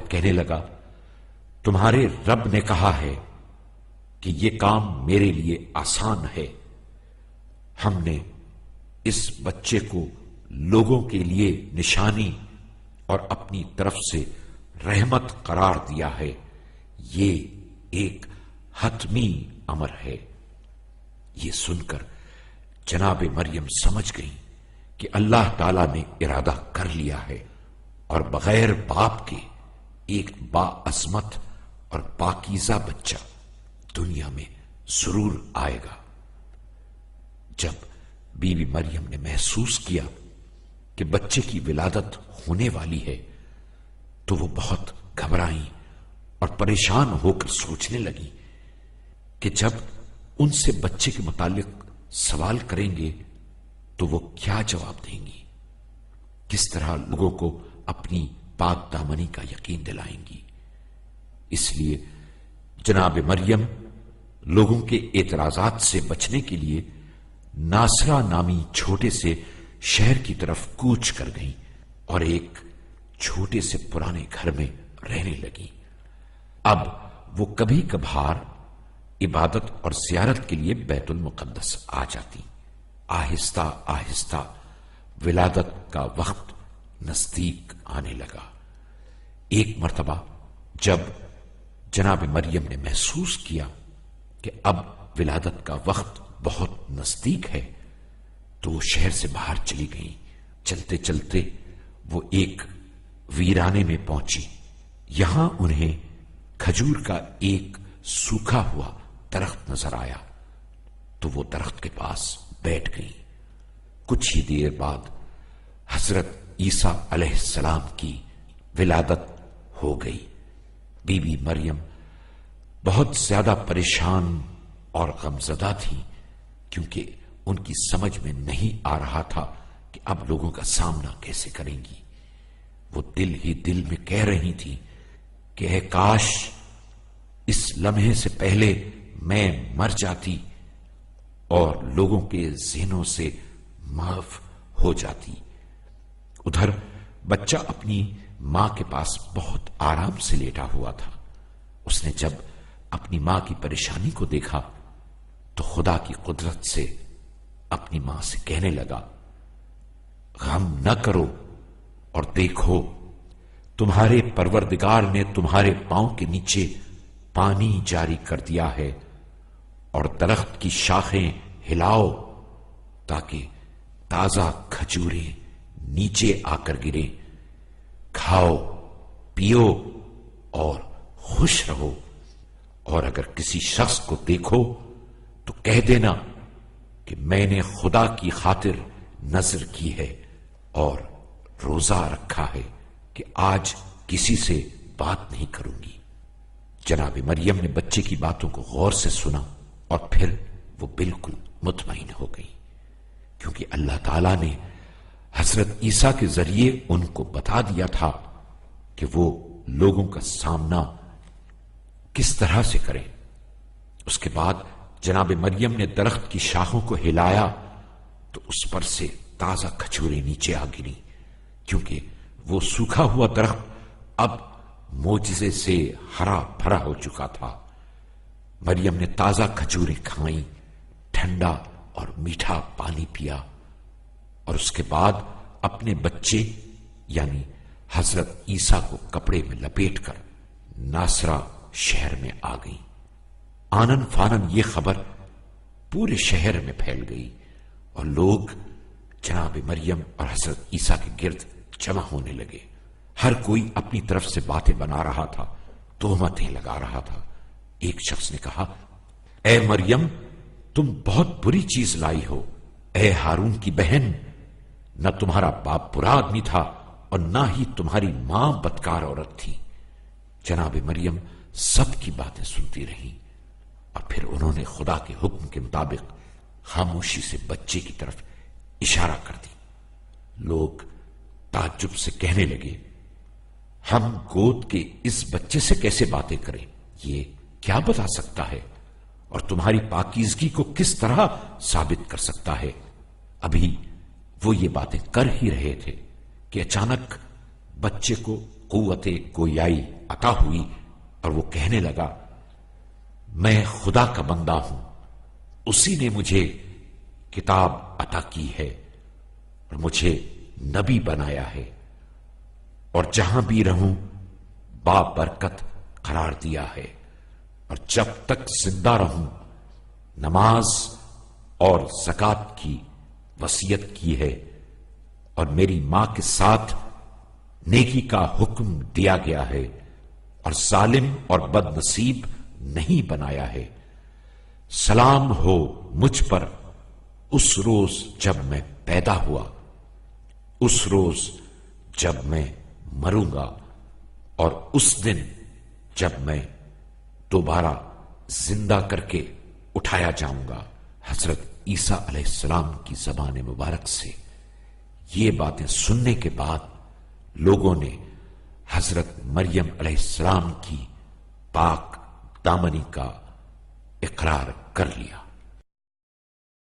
اور کہنے لگا، تمہارے رب نے کہا ہے کہ یہ کام میرے لیے آسان ہے، ہم نے اس بچے کو لوگوں کے لیے نشانی اور اپنی طرف سے رحمت قرار دیا ہے، یہ ایک حتمی امر ہے۔ یہ سن کر جناب مریم سمجھ گئی کہ اللہ تعالی نے ارادہ کر لیا ہے اور بغیر باپ کے ایک باعظمت اور پاکیزہ بچہ دنیا میں ضرور آئے گا۔ جب بی بی مریم نے محسوس کیا کہ بچے کی ولادت ہونے والی ہے تو وہ بہت گھبرائیں اور پریشان ہو کر سوچنے لگی کہ جب ان سے بچے کے متعلق سوال کریں گے تو وہ کیا جواب دیں گی، کس طرح لوگوں کو اپنی پاک دامنی کا یقین دلائیں گی۔ اس لیے جناب مریم لوگوں کے اعتراضات سے بچنے کے لیے ناصرہ نامی چھوٹے سے شہر کی طرف کوچ کر گئیں اور ایک چھوٹے سے پرانے گھر میں رہنے لگی۔ اب وہ کبھی کبھار عبادت اور زیارت کے لیے بیت المقدس آ جاتی۔ آہستہ آہستہ ولادت کا وقت نزدیک آنے لگا۔ ایک مرتبہ جب جناب مریم نے محسوس کیا کہ اب ولادت کا وقت بہت نزدیک ہے تو وہ شہر سے باہر چلی گئیں۔ چلتے چلتے وہ ایک ویرانے میں پہنچی۔ یہاں انہیں کھجور کا ایک سوکھا ہوا درخت نظر آیا تو وہ درخت کے پاس بیٹھ گئی۔ کچھ ہی دیر بعد حضرت عیسیٰ علیہ السلام کی ولادت ہو گئی۔ بی بی مریم بہت زیادہ پریشان اور غمزدہ تھی کیونکہ ان کی سمجھ میں نہیں آ رہا تھا کہ اب لوگوں کا سامنا کیسے کریں گی۔ وہ دل ہی دل میں کہہ رہی تھی کہ اے کاش اس لمحے سے پہلے میں مر جاتی اور لوگوں کے ذہنوں سے معاف ہو جاتی۔ ادھر بچہ اپنی ماں کے پاس بہت آرام سے لیٹا ہوا تھا۔ اس نے جب اپنی ماں کی پریشانی کو دیکھا تو خدا کی قدرت سے اپنی ماں سے کہنے لگا، غم نہ کرو اور دیکھو تمہارے پروردگار نے تمہارے پاؤں کے نیچے پانی جاری کر دیا ہے، اور درخت کی شاخیں ہلاؤ تاکہ تازہ کھجوریں نیچے آ کر گریں۔ کھاؤ پیو اور خوش رہو، اور اگر کسی شخص کو دیکھو تو کہہ دینا کہ میں نے خدا کی خاطر نذر کی ہے اور روزہ رکھا ہے کہ آج کسی سے بات نہیں کروں گی۔ جناب مریم نے بچے کی باتوں کو غور سے سنا اور پھر وہ بالکل مطمئن ہو گئی، کیونکہ اللہ تعالی نے حضرت عیسیٰ کے ذریعے ان کو بتا دیا تھا کہ وہ لوگوں کا سامنا کس طرح سے کریں۔ اس کے بعد جناب مریم نے درخت کی شاخوں کو ہلایا تو اس پر سے تازہ کھجوریں نیچے آ گری، کیونکہ وہ سوکھا ہوا درخت اب معجزے سے ہرا بھرا ہو چکا تھا۔ مریم نے تازہ کھجوریں کھائیں، ٹھنڈا اور میٹھا پانی پیا، اور اس کے بعد اپنے بچے یعنی حضرت عیسیٰ کو کپڑے میں لپیٹ کر ناصرہ شہر میں آ گئی۔ آنن فانن یہ خبر پورے شہر میں پھیل گئی اور لوگ جناب مریم اور حضرت عیسیٰ کے گرد جمع ہونے لگے۔ ہر کوئی اپنی طرف سے باتیں بنا رہا تھا، تہمتیں لگا رہا تھا۔ ایک شخص نے کہا، اے مریم تم بہت بری چیز لائی ہو۔ اے ہارون کی بہن، نہ تمہارا باپ برا آدمی تھا اور نہ ہی تمہاری ماں بدکار عورت تھی۔ جناب مریم سب کی باتیں سنتی رہی اور پھر انہوں نے خدا کے حکم کے مطابق خاموشی سے بچے کی طرف اشارہ کر دی۔ لوگ تعجب سے کہنے لگے، ہم گود کے اس بچے سے کیسے باتیں کریں؟ یہ کیا بتا سکتا ہے اور تمہاری پاکیزگی کو کس طرح ثابت کر سکتا ہے؟ ابھی وہ یہ باتیں کر ہی رہے تھے کہ اچانک بچے کو قوت گویائی عطا ہوئی اور وہ کہنے لگا میں خدا کا بندہ ہوں، اسی نے مجھے کتاب عطا کی ہے اور مجھے نبی بنایا ہے، اور جہاں بھی رہوں بابرکت قرار دیا ہے، اور جب تک زندہ رہوں نماز اور زکات کی وصیت کی ہے، اور میری ماں کے ساتھ نیکی کا حکم دیا گیا ہے، اور ظالم اور بد نصیب نہیں بنایا ہے۔ سلام ہو مجھ پر اس روز جب میں پیدا ہوا، اس روز جب میں مروں گا، اور اس دن جب میں دوبارہ زندہ کر کے اٹھایا جاؤں گا۔ حضرت عیسیٰ علیہ السلام کی زبان مبارک سے یہ باتیں سننے کے بعد لوگوں نے حضرت مریم علیہ السلام کی پاک دامنی کا اقرار کر لیا۔